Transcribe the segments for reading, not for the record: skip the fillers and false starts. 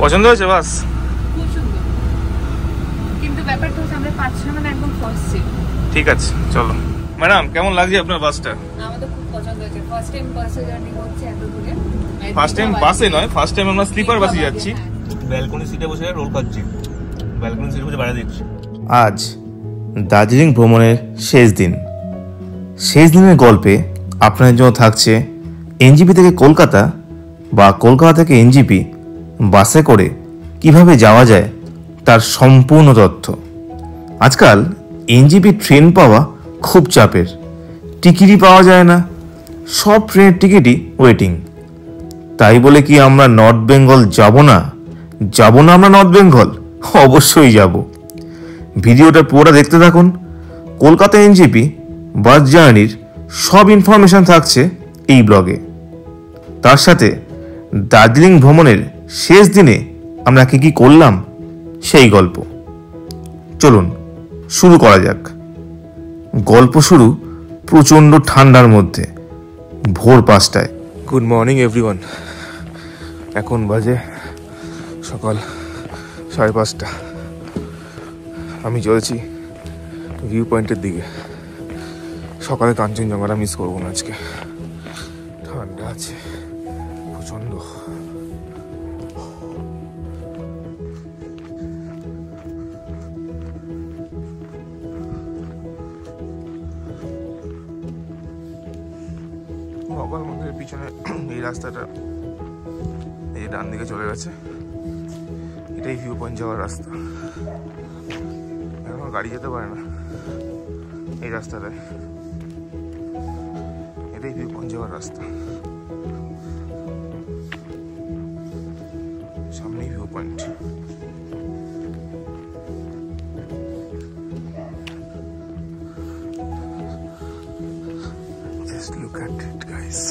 পছন্দ হয়েছে বাস? খুব সুন্দর, কিন্তু ব্যাপারটা হচ্ছে আমরা 5-6 মানে একদম ফার্স্ট সিট। ঠিক আছে চলো। ম্যাডাম কেমন লাগছে আপনার বাসটা? আমাদের খুব পছন্দ হয়েছে, ফার্স্ট টাইম বাসে জার্নি হচ্ছে এত দূরে। ফার্স্ট টাইম বাসে নয়, ফার্স্ট টাইম আমরা স্লিপার বাসে যাচ্ছি। ব্যালকনি সিটে বসে রোল খাচ্ছি, ব্যালকনি সিটে বসে বাইরে দেখছি। আজ দার্জিলিং ভ্রমণের শেষ দিন। শেষ দিনের গল্পে আপনাদের জন্য থাকছে এনজিপি থেকে কলকাতা বা কলকাতা থেকে এনজিপি বাসে করে কিভাবে যাওয়া যায় তার সম্পূর্ণ তথ্য। আজকাল এনজিপি ট্রেন পাওয়া খুব চাপের, টিকিটই পাওয়া যায় না, সব ট্রেনের টিকিটই ওয়েটিং। তাই বলে কি আমরা নর্থ বেঙ্গল যাব না আমরা নর্থ বেঙ্গল? অবশ্যই যাব। ভিডিওটা পুরোটা দেখতে থাকুন। কলকাতা এনজিপি বাস জার্নির সব ইনফরমেশন থাকছে এই ব্লগে। তার সাথে দার্জিলিং ভ্রমণের শেষ দিনে আমরা কি করলাম সেই গল্প। চলুন শুরু করা যাক। গল্প শুরু প্রচণ্ড ঠান্ডার মধ্যে, ভোর 5টায়। Good morning everyone. এখন বাজে সকাল 5:30। আমি চলেছি ভিউ পয়েন্টের দিকে। সকালে কাঞ্চনজঙ্ঘাটা মিস করবো না আজকে, ঠান্ডা আছে প্রচণ্ড। ভগবান মন্দিরের পিছনে এই রাস্তাটা, এই ডান দিকে চলে গেছে, এটাই ভিউ পয়েন্ট যাওয়ার রাস্তা। এখন গাড়ি যেতে পারে না এই রাস্তাটায়, এটাই ভিউ পয়েন্ট যাওয়ার রাস্তা। সামনেই view point. Just look at it, guys.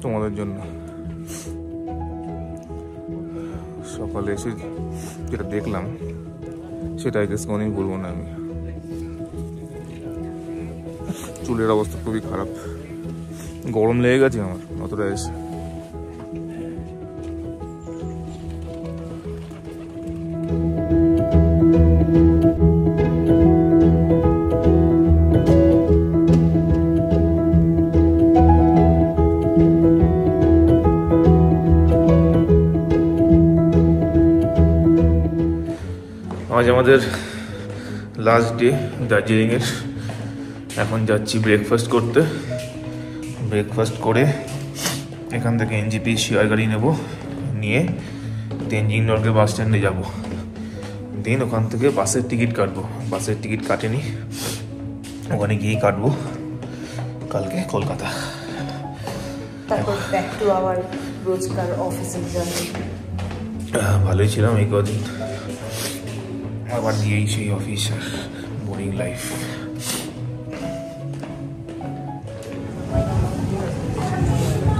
তোমাদের জন্য সকালে এসে যেটা দেখলাম সেটা আই গেস কোনোদিন বলবো না আমি। চুলের অবস্থা খুবই খারাপ, গরম লেগে গেছে আমার অতটা এসে। আজ আমাদের লাস্ট ডে দার্জিলিংয়ের। এখন যাচ্ছি ব্রেকফাস্ট করতে। ব্রেকফাস্ট করে এখান থেকে এনজিপি শেয়ার গাড়ি নেব, নিয়ে তেনজিং নর্গে বাস স্ট্যান্ডে যাব। দেন ওখান থেকে বাসের টিকিট কাটবো। বাসের টিকিট কাটেনি, ওখানে গিয়েই কাটবো কালকে কলকাতা। তারপর ব্যাক টু আওয়ার রোজকার অফিসের জার্নি। ভালোই ছিলাম এই কদিন, আবার দিয়েই সেই অফিস আর বোরিং লাইফ।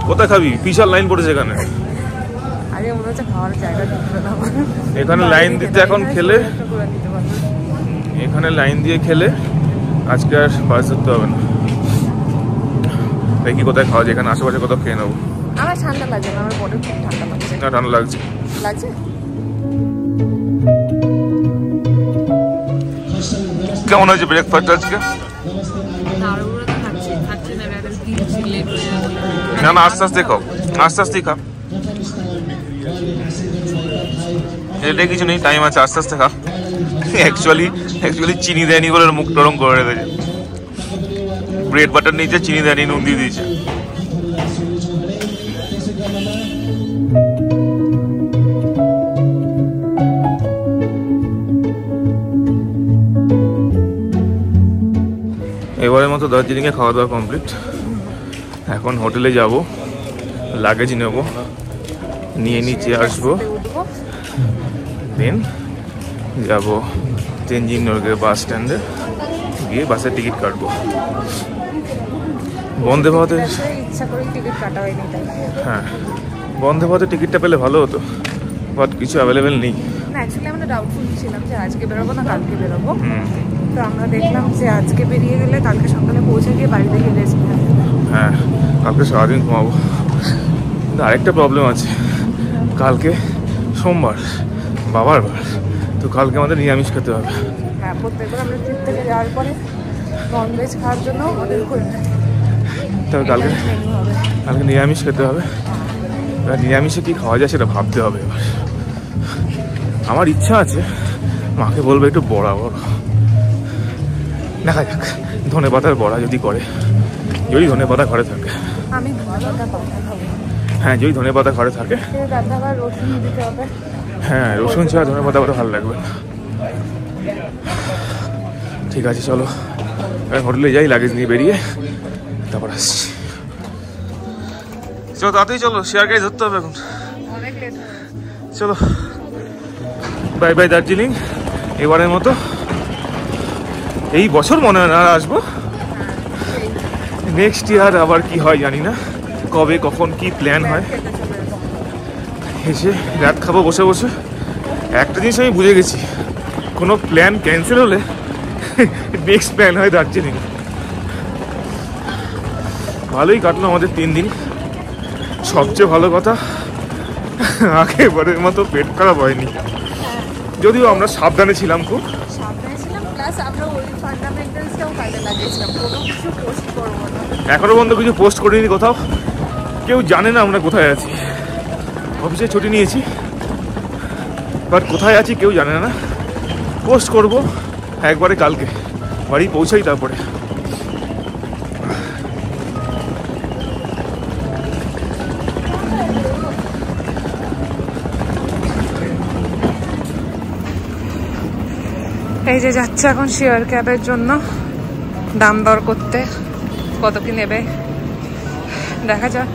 কোথায় খাবি? বিশাল লাইন পড়েছে এখানে। আরে মনে হচ্ছে খাওয়ার জায়গা দিতে না, এখানে লাইন দিতে এখন খেলে, এখানে লাইন দিয়ে খেলে আজকে আর বাস ধরতে হবে না। দেখি কোথায় খাওয়া যায়, এখানে আশেপাশে কোথাও খেয়ে নেবো। আমার ঠান্ডা লাগছে না, আমার বডি খুব ঠান্ডা লাগছে। না ঠান্ডা লাগছে লাগছে। কেমন হয়েছে ব্রেকফাস্ট আজকে? না না আস্তে আস্তে খাও, আস্তে আস্তেই খাও। এটা কিছু নেই, টাইম আছে, আস্তে আস্তে খা। অ্যাকচুয়ালি চিনি দেয়নি বলে মুখ টরম করে রেখেছে। ব্রেড বাটার নিয়েছে, চিনি দেয়নি, নুন দিয়ে দিয়েছে। এবারের মতো দার্জিলিংয়ে খাওয়া দাওয়া কমপ্লিট। এখন হোটেলে যাব, লাগেজ নেব, নিয়ে নিচে আসবো, দেন যাব তেনজিং নর্গে বাস স্ট্যান্ডে গিয়ে বাসের টিকিট কাটবো। বন্দে ভারতের ইচ্ছা করে টিকিট কাটা হয়নি। হ্যাঁ, বন্দে ভারতের টিকিটটা পেলে ভালো হতো, বাট কিছু অ্যাভেলেবেল নেই। না, অ্যাকচুয়ালি আমরা ডাউটফুল ছিলাম যে আজকে বেরোবো না কালকে বেরোবো। তো আমরা দেখলাম যে আজকে বেরিয়ে গেলে কালকে সকালে পৌঁছে গিয়ে বাড়িতে গিয়ে রেস্ট নেব। হ্যাঁ, কালকে সারাদিন ঘুমাবো। কিন্তু আরেকটা প্রবলেম আছে, কালকে সোমবার, বাবার বার, তো কালকে আমাদের নিরামিষ খেতে হবে। হ্যাঁ, প্রত্যেকবার আমরা ট্রিপ থেকে যাওয়ার পরে ননভেজ খাওয়ার জন্য আমাদের তবে কালকে নিরামিষ খেতে হবে। এবার নিরামিষে কী খাওয়া যায় সেটা ভাবতে হবে। এবার আমার ইচ্ছা আছে মাকে বলবো একটু বড়া বড়, দেখা যাক ধনে পাতার বড়া যদি করে, যদি ধনে পাতা ঘরে থাকে। আমি ধনে পাতা খাবো। হ্যাঁ, যদি ধনে পাতা ঘরে থাকে। রসুন দিতে হবে। হ্যাঁ, রসুন ছাড়া ধনে পাতা ভালো লাগবে না। ঠিক আছে, চলো হোটেলে যাই, লাগেজ নিয়ে বেরিয়ে তারপর আসছি। চলো তাড়াতাড়ি চলো, শেয়ার গাড়ি ধরতে হবে এখন। চলো, বাই বাই দার্জিলিং এবারের মতো। এই বছর মনে হয় না আর আসবো, নেক্সট ইয়ার আবার কি হয় জানি না, কবে কখন কি প্ল্যান হয়। এসে রাত খাবো বসে বসে। একটা জিনিস আমি বুঝে গেছি, কোনো প্ল্যান ক্যান্সেল হলে নেক্সট প্ল্যান হয় দার্জিলিং। ভালোই কাটলো আমাদের 3 দিন। সবচেয়ে ভালো কথা, আগেবারের মতো পেট খারাপ হয়নি, যদিও আমরা সাবধানে ছিলাম খুব। এখনো পর্যন্ত কিছু পোস্ট করিনি কোথাও, কেউ জানে না আমরা কোথায় আছি। অফিসে ছুটি নিয়েছি, বাট কোথায় আছি কেউ জানে না। পোস্ট করব একবারে কালকে, বাড়ি পৌঁছাই তারপরে। এই যে যাচ্ছে এখন শেয়ার ক্যাবের জন্য দাম দর করতে, কত কি নেবে দেখা যাক।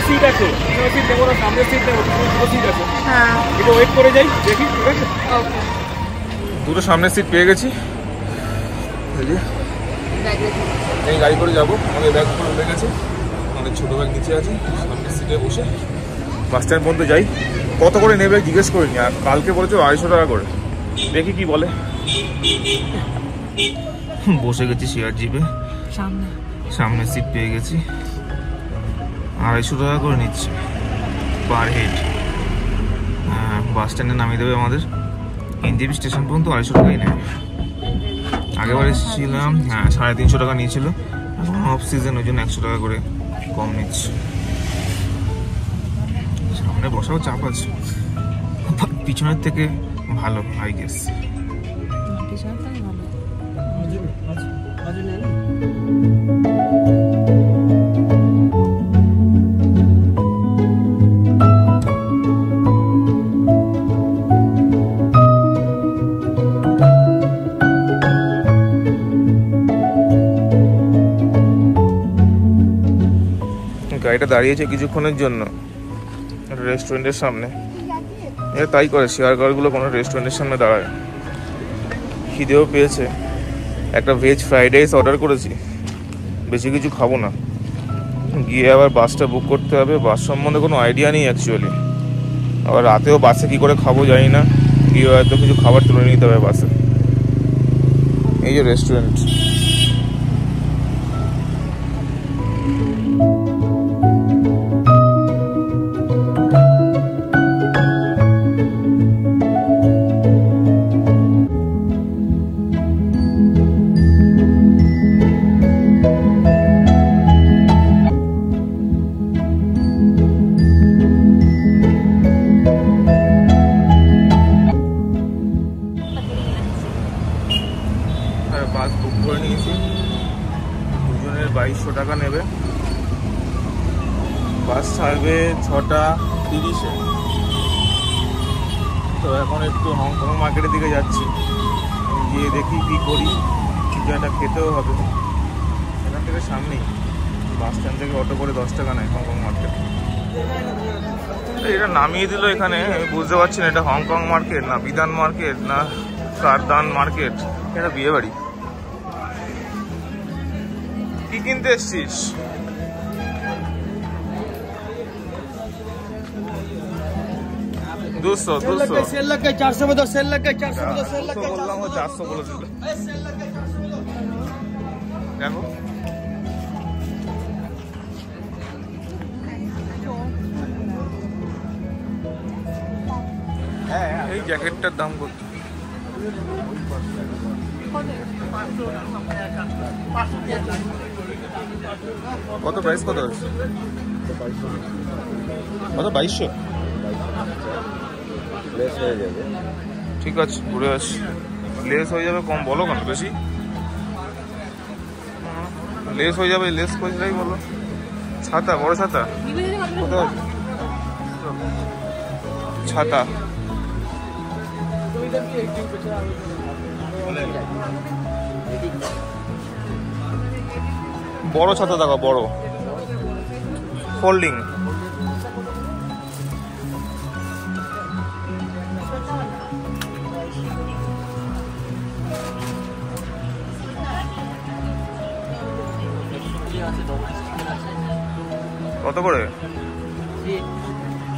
সিট আছে, সিট নেবো না, সামনে সিট নেবো, সিট আছে। হ্যাঁ, একটু ওয়েট করে যাই, দেখি। ঠিক আছে, ওকে। দুটো সামনের সিট পেয়ে গেছি। এই গাড়ি করে যাবো, আমাদের ব্যাগ করে উঠে গেছে, আমাদের ছোটো ব্যাগ নিচে আছে। সামনের সিটে বসে বাস স্ট্যান্ড পর্যন্ত যাই। কত করে নেবে জিজ্ঞেস করিনি, আর কালকে বলেছো 250 টাকা করে, দেখি কি বলে। বসে গেছি শেয়ার জিপে, সামনের সিট পেয়ে গেছি। 250 টাকা করে নিচ্ছে পার হেড। বাস স্ট্যান্ডে নামিয়ে দেবে আমাদের, এনজেপি স্টেশন পর্যন্ত 250 টাকাই নেবে। আগেবার এসেছিলাম, হ্যাঁ 350 টাকা নিয়েছিল, এখন অফ সিজন, ওই জন্য 100 টাকা করে কম নিচ্ছে। সামনে বসাও চাপ আছে, পিছনের থেকে ভালো আই গেস। গাড়িটা দাঁড়িয়েছে কিছুক্ষণের জন্য রেস্টুরেন্টের সামনে। এটা তাই করে, শেয়ার কারগুলো কোনো রেস্টুরেন্টের সামনে দাঁড়ায়। খিদেও পেয়েছে, একটা ভেজ ফ্রাইড রাইস অর্ডার করেছি, বেশি কিছু খাবো না, গিয়ে আবার বাসটা বুক করতে হবে। বাস সম্বন্ধে কোনো আইডিয়া নেই অ্যাকচুয়ালি। আবার রাতেও বাসে কী করে খাবো জানি না, গিয়ে হয়তো কিছু খাবার তুলে নিতে হবে বাসে। এই যে রেস্টুরেন্ট, বাস বুক করে নিয়েছি। দুজনের 2200 টাকা নেবে। বাস ছাড়বে 6:30-এ। তো এখন একটু হংকং মার্কেটের দিকে যাচ্ছি, গিয়ে দেখি কি করি। কিছু একটা খেতেও হবে। এখান থেকে সামনেই, বাস স্ট্যান্ড থেকে অটো করে 10 টাকা নেয় হংকং মার্কেট। এটা নামিয়ে দিল এখানে, আমি বুঝতে পারছি না এটা হংকং মার্কেট না বিধান মার্কেট না সারদান মার্কেট। এটা বিয়ে বাড়ি। কি কিনতে এসছিস? দুশো सेल लग गए 400 में दो सेल लग गए 400 में दो सेल लग गए বললাম 400 বলে দিল। দেখো এই জ্যাকেটটার দাম কত? কত প্রাইস কত আছে? কত? 2200? লেস হয়ে যাবে। ঠিক আছে, ঘুরে আসি। লেস হয়ে যাবে কম বলো কেন বেশি? লেস হয়ে যাবে, লেস কোথায় বলো? ছাতা, বড় ছাতা কোথায়? ছাতা বড় ছাতা দেখো, বড় ফোল্ডিং। কত করে?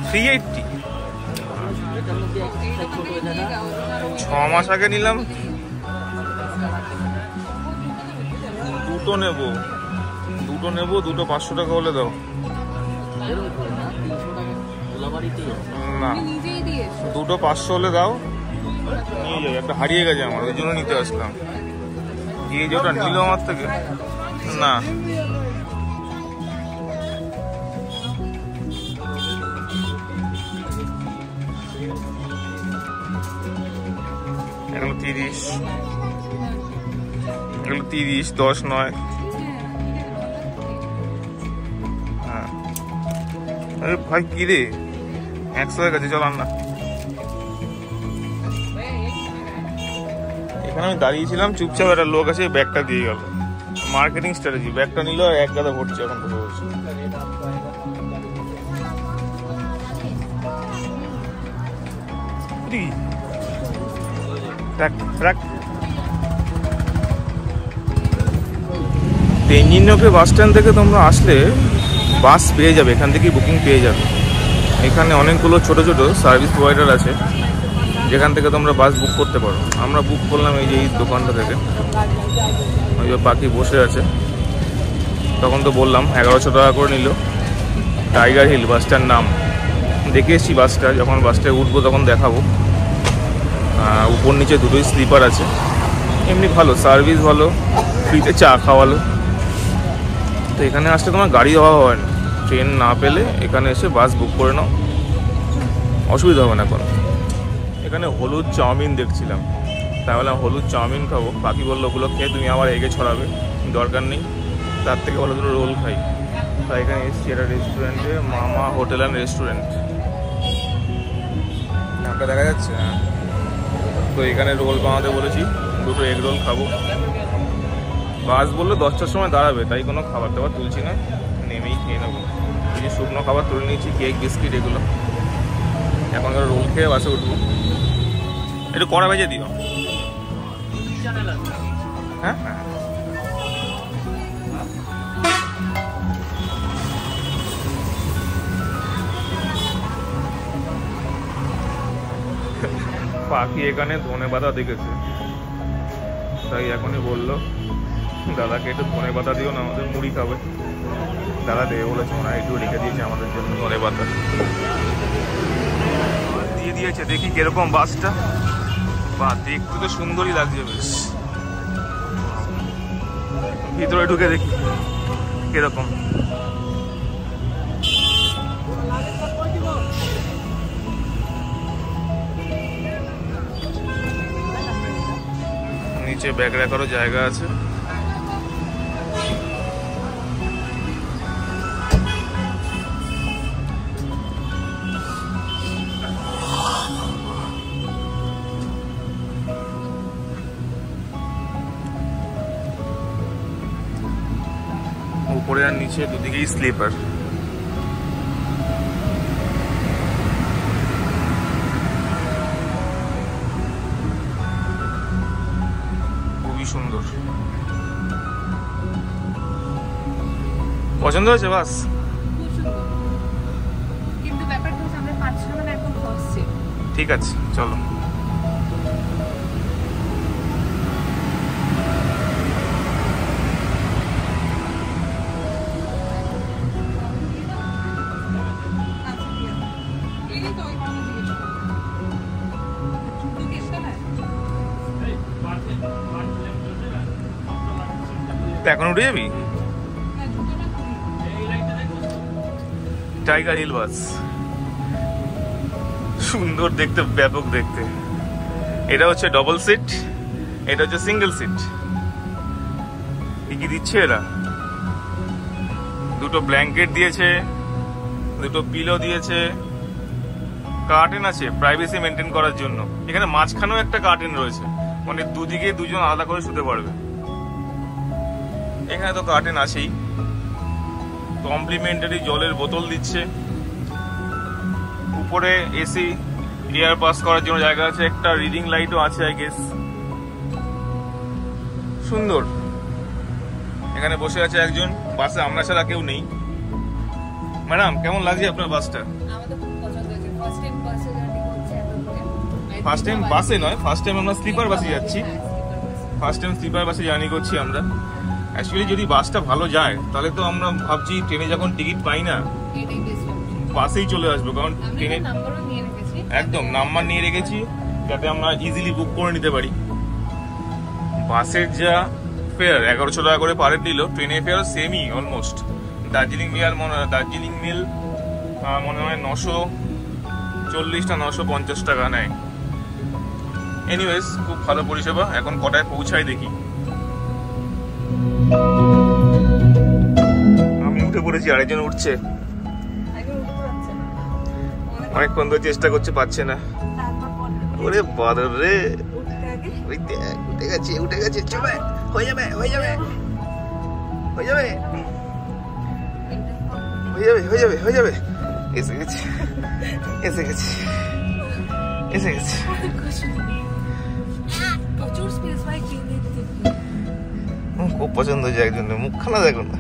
380। 6 মাস আগে নিলাম। দুটো নেব, দুটো 500 টাকা হলে দাও না, দুটো 500 হলে দাও, নিয়ে যাই। একটা হারিয়ে গেছে আমার, ওই জন্য নিতে আসলাম। গিয়ে যেটা নিল আমার থেকে না, এগুলো 30, এগুলো 30, 10 নয়। হ্যাঁ আরে ভাই কি রে, 100 হয়ে গেছে, চল না। এখানে আমি দাঁড়িয়েছিলাম চুপচাপ, একটা লোক আছে ব্যাগটা দিয়ে গেল। মার্কেটিং স্ট্র্যাটেজি, ব্যাগটা নিল আর এক গাদা ভরছে এখন কথা বলছে। তেঞ্জিন নগরে বাস স্ট্যান্ড থেকে তোমরা আসলে বাস পেয়ে যাবে, এখান থেকেই বুকিং পেয়ে যাবে। এখানে অনেকগুলো ছোট ছোট সার্ভিস প্রোভাইডার আছে যেখান থেকে তোমরা বাস বুক করতে পারো। আমরা বুক করলাম এই যে এই দোকানটা থেকে। ওই যে বাকি বসে আছে, তখন তো বললাম 1100 টাকা করে নিল। টাইগার হিল বাসটার নাম, দেখে এসছি বাসটা। যখন বাসটায় উঠবো তখন দেখাবো। উপর নিচে দুটোই স্লিপার আছে, এমনি ভালো সার্ভিস, ভালো ফ্রিতে চা খাওয়ালো। তো এখানে আসলে তোমার গাড়ি হওয়া হয় না, ট্রেন না পেলে এখানে এসে বাস বুক করে নাও, অসুবিধা হবে না কোনো। এখানে হলুদ চাউমিন দেখছিলাম, তাই বললাম হলুদ চাউমিন খাবো। বাকি বললো ওগুলো খেয়ে তুমি আবার এগে ছড়াবে, দরকার নেই, তার থেকে ভালো দুটো রোল খাই। তাই এখানে এসছি একটা রেস্টুরেন্টে, মামা হোটেল অ্যান্ড রেস্টুরেন্ট, নামটা দেখা যাচ্ছে। হ্যাঁ, তো এখানে রোল বানাতে বলেছি, দুটো এগ রোল খাবো। বাস বললো 10টার সময় দাঁড়াবে, তাই কোনো খাবার দাবার তুলছি না, নেমেই খেয়ে নেবো। এই যে শুকনো খাবার তুলে নিয়েছি, কেক বিস্কিট এগুলো। এখন রোল খেয়ে বাসে উঠবো। একটু কড়া ভেজে দিও। হ্যাঁ হ্যাঁ পাখি এখানে ধনেপাতা দেখেছে, তাই এখনই বললো দাদাকে একটু ধনেপাতা দিও না, আমাদের মুড়ি খাবে। দাদা দেবে বলেছে, ওনারা একটু রেখে দিয়েছে আমাদের জন্য ধনেপাতা দিয়ে দিয়েছে। দেখি কিরকম বাসটা, বা দেখতে তো সুন্দরই লাগছে বেশ। ভিতরে ঢুকে দেখি কিরকম। নিচে ব্যাগ রাখারও জায়গা আছে। উপরে আর নিচে দুদিকেই স্লিপার। খুবই সুন্দর, পছন্দ হয়েছে বাস? কিন্তু ব্যাপারটা হচ্ছে আমরা 5-6 জন একদম ফার্স্ট সিট। ঠিক আছে চলো। এখন উঠে যাবি? টাইগার হিল বাস সুন্দর দেখতে, ব্যাপক দেখতে। এটা হচ্ছে ডবল সিট, এটা হচ্ছে সিঙ্গেল সিট। কি দিচ্ছে এরা? দুটো ব্ল্যাঙ্কেট দিয়েছে, দুটো পিলো দিয়েছে, কার্টেন আছে প্রাইভেসি মেনটেন করার জন্য। এখানে মাঝখানেও একটা কার্টেন রয়েছে, মানে দুদিকে দুজন আলাদা করে শুতে পারবে। এখানে তো কার্টেন আছেই। কমপ্লিমেন্টারি জলের বোতল দিচ্ছে। উপরে এসি এয়ার পাস করার জন্য জায়গা আছে, একটা রিডিং লাইটও আছে আই গেস। সুন্দর। এখানে বসে আছে একজন, বাসে আমরা ছাড়া কেউ নেই। ম্যাডাম কেমন লাগছে আপনার বাসটা? আমাদের খুব পছন্দ হয়েছে। ফার্স্ট টাইম বাসে জার্নি করছি এতদিন। ফার্স্ট টাইম বাসে নয়, ফার্স্ট টাইম আমরা স্লিপার বাসে যাচ্ছি। ফার্স্ট টাইম স্লিপার বাসে জার্নি করছি আমরা। অ্যাকচুয়ালি যদি বাসটা ভালো যায় তাহলে তো আমরা ভাবছি ট্রেনে যখন টিকিট পাই না বাসেই চলে আসবো, কারণ ট্রেনে একদম নাম্বার নিয়ে রেখেছি যাতে আমরা ইজিলি বুক করে নিতে পারি। বাসের যা ফেয়ার 1100 টাকা করে পার হেড নিল, ট্রেনের ফেয়ার সেমই অলমোস্ট। দার্জিলিং মেল মনে হয় 940 না 950 টাকা নেয়। এনিওয়েজ খুব ভালো পরিষেবা। এখন কটায় পৌঁছায় দেখি। আমি উঠে পড়েছি, আরেকজন উঠছে। অনেকক্ষণ ধরে চেষ্টা করছে, পাচ্ছে না। ওরে বাদর রে, উঠে গেছে। চলে হয়ে যাবে এসে গেছে। খুব পছন্দ হয়েছে একজনের, মুখখানা দেখো না।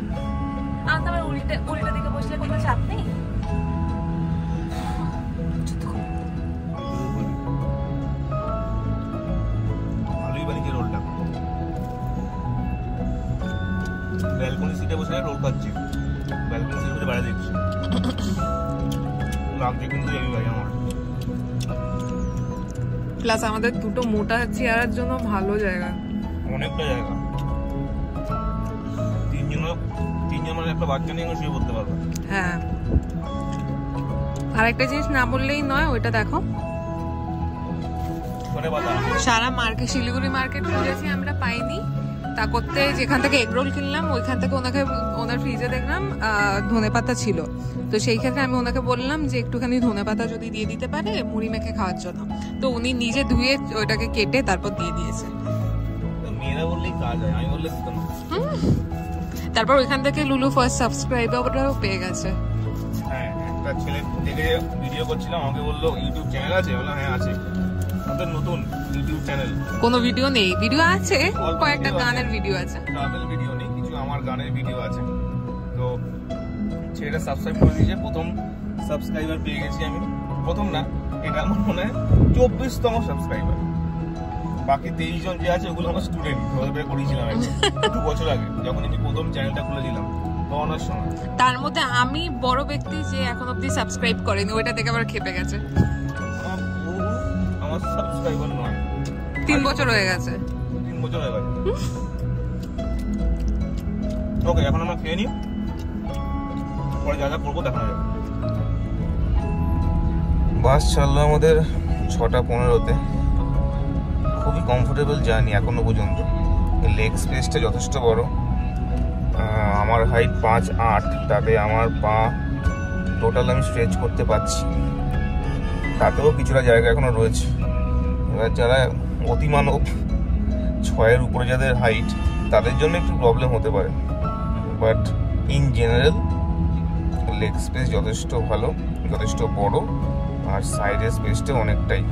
উল্টা দিকে বসলে কোনো চাপ নেই। ভালোই বানিয়েছে রোলটা। ব্যালকনি সিটে বসে রোল খাচ্ছি, ব্যালকনি সিটে বসে বাইরে দেখছি। লাগছে কিন্তু এই ভাই আমার। প্লাস আমাদের দুটো মোটা চেয়ারের জন্য ভালো জায়গা, অনেকটা জায়গা। তিনজন মানে একটা বাচ্চা নিয়ে শুয়ে পড়তে পারবে। হ্যাঁ, আর একটা জিনিস না বললেই নয়, ওইটা দেখো। সারা মার্কেট, শিলিগুড়ি মার্কেট খুঁজেছি আমরা, পাইনি। তা করতে যেখান থেকে এগরোল কিনলাম ওইখান থেকে ওনার ফ্রিজে দেখলাম ধনেপাতা ছিল। তো সেই ক্ষেত্রে আমি ওনাকে বললাম যে একটুখানি ধনেপাতা যদি দিয়ে দিতে পারে মুড়ি মেখে খাওয়ার জন্য। তো উনি নিজে ধুয়ে ওইটাকে কেটে তারপর দিয়ে দিয়েছে। মেয়েরা বললেই কাজ হয়, আমি বললে দিতাম। তারপর ওইখান থেকে লুলু ফার্স্ট সাবস্ক্রাইবারটাও পেয়ে গেছে। হ্যাঁ, একটা ছেলে দেখে ভিডিও করছিলাম, আমাকে বললো ইউটিউব চ্যানেল আছে। বললাম হ্যাঁ আছে। আমাদের নতুন ইউটিউব চ্যানেল। কোনো ভিডিও নেই, ভিডিও আছে, কয়েকটা গানের ভিডিও আছে। ট্রাভেল ভিডিও নেই, কিছু আমার গানের ভিডিও আছে। তো ছেলেটা সাবস্ক্রাইব করে দিয়েছে, প্রথম সাবস্ক্রাইবার পেয়ে গেছি আমি। প্রথম না, এটা আমার মনে হয় 24তম সাবস্ক্রাইবার। বাকি 23 জন যে আছে ওগুলো আমার স্টুডেন্ট, ওদের করেছিলাম 2 বছর আগে যখন আমি প্রথম চ্যানেলটা খুলেছিলাম করোনার সময়। তার মধ্যে আমি বড় ব্যক্তি যে এখন অবধি সাবস্ক্রাইব করেনি, ওইটা দেখে আবার খেপে গেছে। আমার সাবস্ক্রাইবার নয়, 3 বছর হয়ে গেছে। 3 বছর হয়ে গেছে। ওকে, এখন আমরা খেয়ে নিই, পরে যা যা করবো দেখা যাবে। বাস ছাড়লো আমাদের 6:15-তে। খুবই কমফোর্টেবল জার্নি এখনো পর্যন্ত। লেগ স্পেসটা যথেষ্ট বড়। আমার হাইট 5'8", তাতে আমার পা টোটাল আমি স্ট্রেচ করতে পারছি, তাতেও কিছুটা জায়গা এখনো রয়েছে। এবার যারা অতিমানব 6-এর উপরে যাদের হাইট, তাদের জন্য একটু প্রবলেম হতে পারে, but in general leg space যথেষ্ট ভালো, যথেষ্ট বড়, আর সাইডের স্পেসটা অনেকটাই।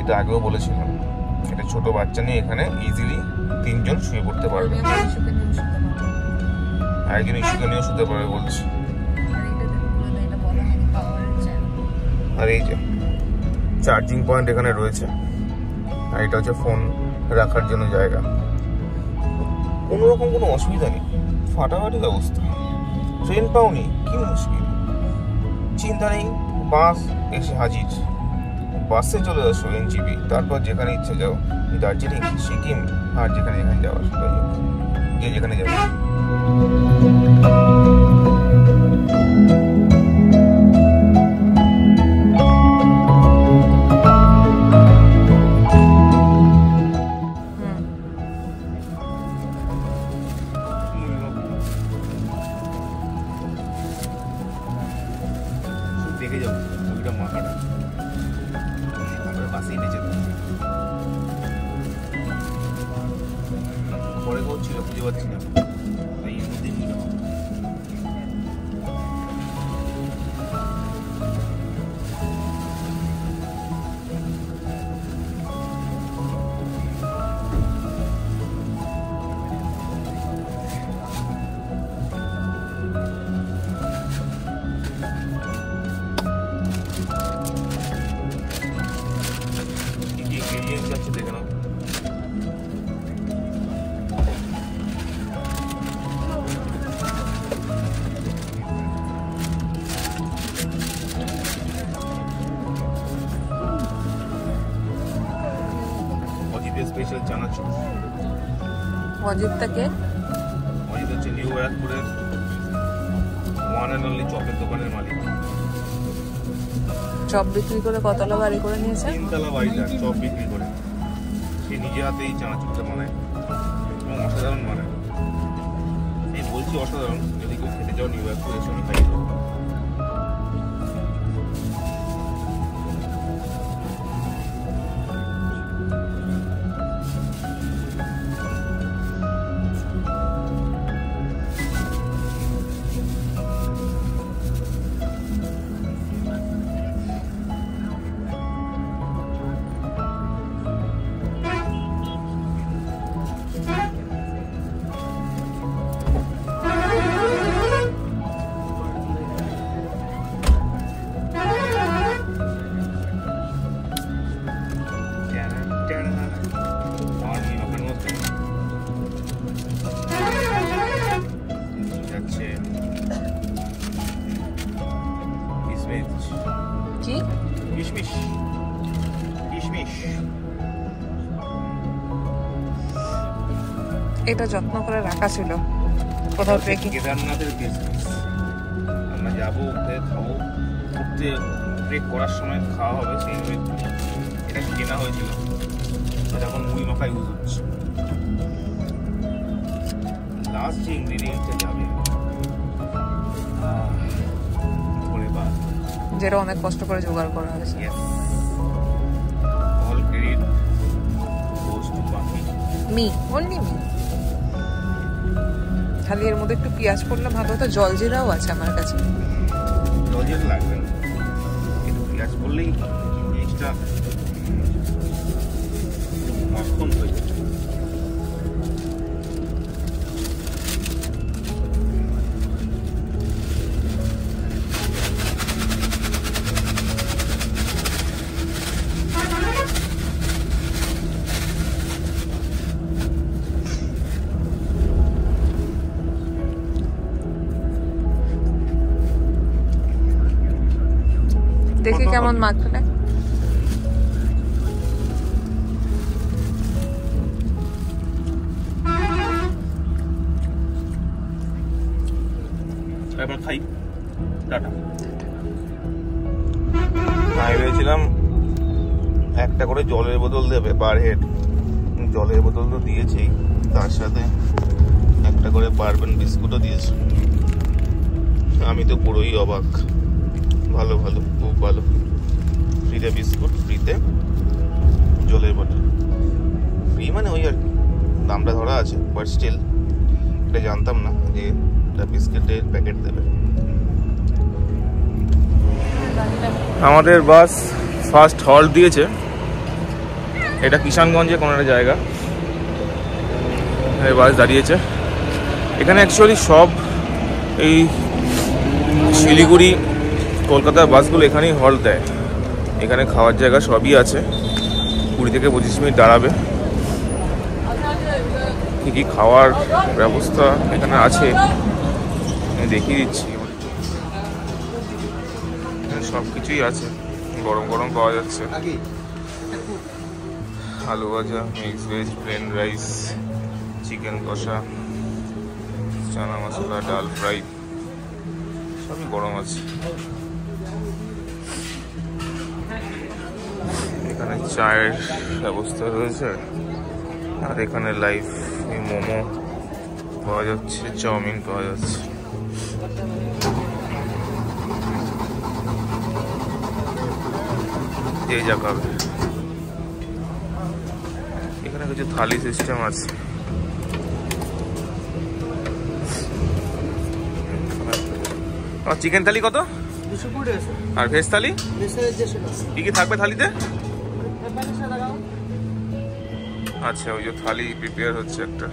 এটা আগেও বলেছিলাম, এটা ছোট বাচ্চা নিয়ে এখানে ইজিলি 3 জন শুয়ে পড়তে পারবে। একজন ইস্যুকে নিয়েও শুতে পারবে বলছি। আর এই যে চার্জিং পয়েন্ট এখানে রয়েছে, আর এটা হচ্ছে ফোন রাখার জন্য জায়গা। কোনো রকম কোনো অসুবিধা নেই, ফাটাফাটি ব্যবস্থা। ট্রেন পাওনি, কি মুশকিল, চিন্তা নেই, বাস এসে হাজির। বাসে চলে আসো এনজিপি, তারপর যেখানে ইচ্ছে যাও, দার্জিলিং, সিকিম, আর যেখানে যাওয়ার যে যেখানে যাবে। দেখে যাবো ওইটা মাথাটা, তারপরে বাসেই নেচে ঘরে করছিল, খুঁজে পাচ্ছি না। দেখে নাও। অজিতের স্পেশাল চানাচুর। অজিতটাকে? অজিত হচ্ছে নিউ ব্যারাকপুরের ওয়ান অ্যান্ড অনলি চপের দোকানের মালিক। চপ বিক্রি করে কতলা বাড়ি করে নিয়েছে? 3 তলা বাড়িটা চপ বিক্রি করে সে নিজে হাতেই চানাচুরটা বানায় এবং অসাধারণ বানায়। এই বলছি অসাধারণ, যদি কেউ খেতে যাও নিউ ব্যারাকপুর এসে আমি খাইয়ে দেবো। কি? কিশমিশ। এটা যত্ন করে রাখা ছিল কোথাও ট্রেকিং। কেদারনাথের কিশমিশ আমরা যাবো, ওখানে খাবো, ঘুরতে ট্রেক করার সময় খাওয়া হবে, সেই এটা কেনা হয়েছিল, এটা এখন মুড়ি মাখা ইউজ হচ্ছে। লাস্ট যে ইনগ্রিডিয়েন্টটা যাবে যেটা অনেক কষ্ট করে জোগাড় করা হয়েছে। অল ক্রেডিট গোস টু পাখি। Me, only me. খালি এর মধ্যে একটু পেঁয়াজ পড়লে ভালো হতো। জলজিরাও আছে আমার কাছে। জলজিরা লাগবে না, কিন্তু পেঁয়াজ পড়লেই জিনিসটা মাখন হয়ে যায়। দেখি কেমন মাখলে। এবার খাই। টাটা। আমি ভেবেছিলাম একটা করে জলের বোতল দেবে পার হেড, জলের বোতল তো দিয়েছেই, তার সাথে একটা করে বারবেন বিস্কুটও দিয়েছে। আমি তো পুরোই অবাক। ভালো ভালো, খুব ভালো। ফ্রিতে বিস্কুট, ফ্রিতে জলের বোতল। ফ্রি মানে ওই আর কি, দামটা ধরা আছে, বাট স্টিল এটা জানতাম না যে একটা বিস্কুটের প্যাকেট দেবে। আমাদের বাস ফার্স্ট হল্ট দিয়েছে, এটা কিষানগঞ্জে কোনো একটা জায়গা, বাস দাঁড়িয়েছে এখানে। অ্যাকচুয়ালি সব এই শিলিগুড়ি কলকাতার বাসগুলো এখানেই হল্ট দেয়। এখানে খাওয়ার জায়গা সবই আছে, 20 থেকে 25 মিনিট দাঁড়াবে। কী কী খাওয়ার ব্যবস্থা এখানে আছে আমি দেখিয়ে দিচ্ছি। সব কিছুই আছে, গরম গরম পাওয়া যাচ্ছে। আলু ভাজা, mix veg, plain rice, chicken কষা, চানা মশলা, ডাল ফ্রাই, সবই গরম আছে। এখানে চায়ের ব্যবস্থা রয়েছে, আর এখানে লাইভ মোমো পাওয়া যাচ্ছে, চাউমিন পাওয়া যাচ্ছে। এই যা খাবে। এখানে কিছু থালি সিস্টেম আছে। চিকেন থালি কত? আর ভেজ থালি কি কি থাকবে থালিতে? আচ্ছা, ওই যে থালি প্রিপেয়ার হচ্ছে, একটা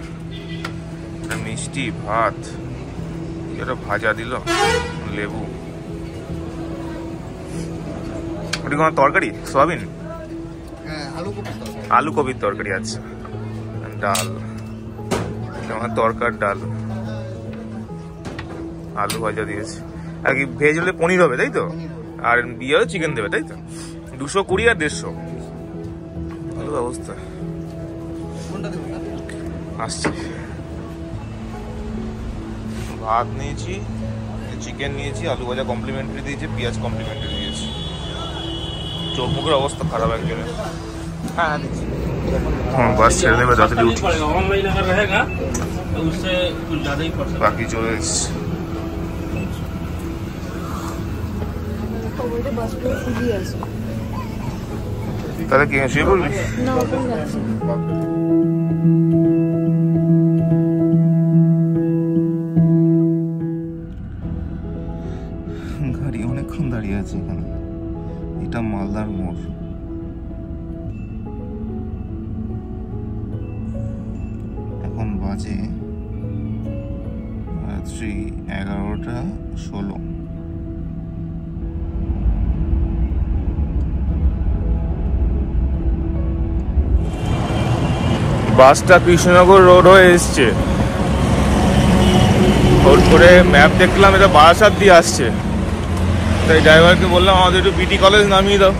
মিষ্টি, ভাত, এটা ভাজা দিল, লেবু, ওটি কোনো তরকারি, সোয়াবিন, আলু কবির তরকারি, আচ্ছা, ডাল, তরকার ডাল, আলু ভাজা দিয়েছে। আর কি ভেজ হলে পনির হবে তাই তো, আর বিয়ে হলে চিকেন দেবে তাই তো। 220 আর 150, ভালো ব্যবস্থা। আসছি, ভাত নিয়েছি, চিকেন নিয়েছি, আলু ভাজা কমপ্লিমেন্টারি দিয়েছে, পেঁয়াজ কমপ্লিমেন্টারি দিয়েছি। চোখ মুখের অবস্থা খারাপ একজনের। হ্যাঁ, বাস ছেড়ে দেবে, তাড়াতাড়ি উঠি, বাকি চলে এসছি। তাহলে কি শুয়ে পড়বি? গাড়ি অনেকক্ষণ দাঁড়িয়ে আছে এখানে। এটা মালদার মোড়। এখন বাজে রাত্রি 11:16। বাসটা কৃষ্ণনগর রোড হয়ে এসছে, হোল্ড করে ম্যাপ দেখলাম এটা বারাসাত দিয়ে আসছে, তাই ড্রাইভারকে বললাম আমাদের একটু বিটি কলেজ নামিয়ে দাও।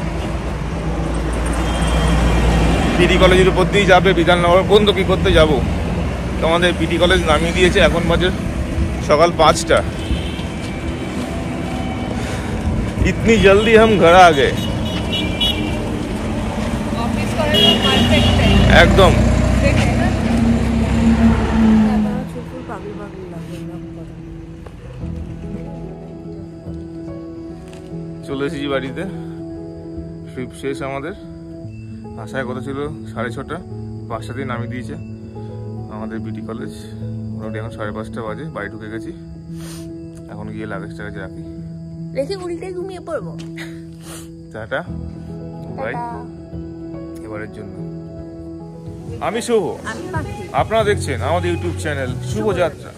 বিটি কলেজের উপর দিয়েই যাবে, বিধাননগর পর্যন্ত কী করতে যাবো, তো আমাদের বিটি কলেজ নামিয়ে দিয়েছে। এখন বাজে সকাল 5টা। ইতনি জলদি হাম ঘর আ গয়ে, একদম। চলে এসেছি বাড়িতে, ট্রিপ শেষ আমাদের। আসার কথা ছিল 6:30, 5টা দিয়ে নামিয়ে দিয়েছে আমাদের বিটি কলেজ। মোটামুটি এখন 5:30 বাজে, বাড়ি ঢুকে গেছি। এখন গিয়ে লাগেজ টাগেজ রাখি, রেখে উল্টে ঘুমিয়ে পড়বো। টাটা, বাই এবারের জন্য। আমি শুভ, আপনারা দেখছেন আমাদের ইউটিউব চ্যানেল শুভ যাত্রা।